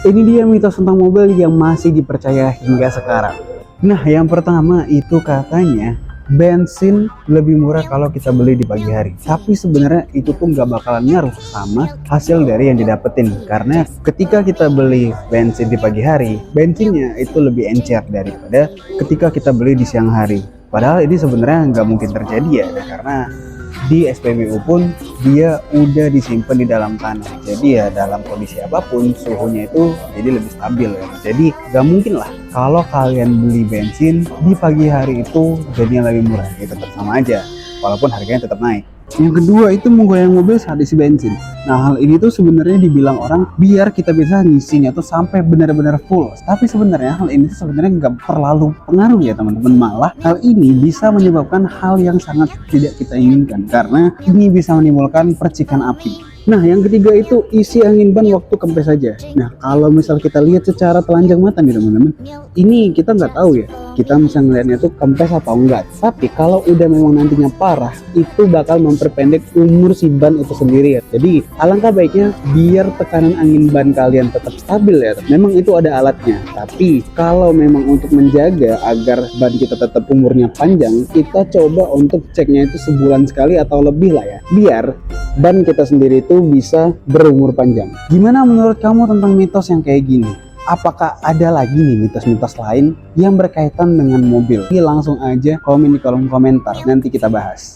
Ini dia mitos tentang mobil yang masih dipercaya hingga sekarang. Nah, yang pertama itu katanya bensin lebih murah kalau kita beli di pagi hari. Tapi sebenarnya itu tuh nggak bakalan ngaruh sama hasil dari yang didapetin. Karena ketika kita beli bensin di pagi hari, bensinnya itu lebih encer daripada ketika kita beli di siang hari. Padahal ini sebenarnya nggak mungkin terjadi ya, karena di SPBU pun dia udah disimpan di dalam tanah. Jadi ya dalam kondisi apapun suhunya itu jadi lebih stabil ya. Jadi gak mungkin lah kalau kalian beli bensin di pagi hari itu jadinya lebih murah. Ya tetap sama aja walaupun harganya tetap naik. Yang kedua itu menggoyang mobil saat isi bensin. Nah, hal ini tuh sebenarnya dibilang orang biar kita bisa ngisinya tuh sampai benar-benar full. Tapi sebenarnya hal ini tuh sebenarnya nggak terlalu pengaruh ya teman-teman. Malah hal ini bisa menyebabkan hal yang sangat tidak kita inginkan karena ini bisa menimbulkan percikan api. Nah, yang ketiga itu isi angin ban waktu kempes saja. Nah, kalau misal kita lihat secara telanjang mata nih teman-teman, ini kita nggak tahu ya, kita bisa ngelihatnya tuh kempes atau enggak. Tapi kalau udah memang nantinya parah, itu bakal memperpendek umur si ban itu sendiri ya. Jadi alangkah baiknya biar tekanan angin ban kalian tetap stabil ya. Memang itu ada alatnya. Tapi kalau memang untuk menjaga agar ban kita tetap umurnya panjang, kita coba untuk ceknya itu sebulan sekali atau lebih lah ya. Biar ban kita sendiri itu bisa berumur panjang. Gimana menurut kamu tentang mitos yang kayak gini? Apakah ada lagi nih mitos-mitos lain yang berkaitan dengan mobil? Langsung aja komen di kolom komentar, nanti kita bahas.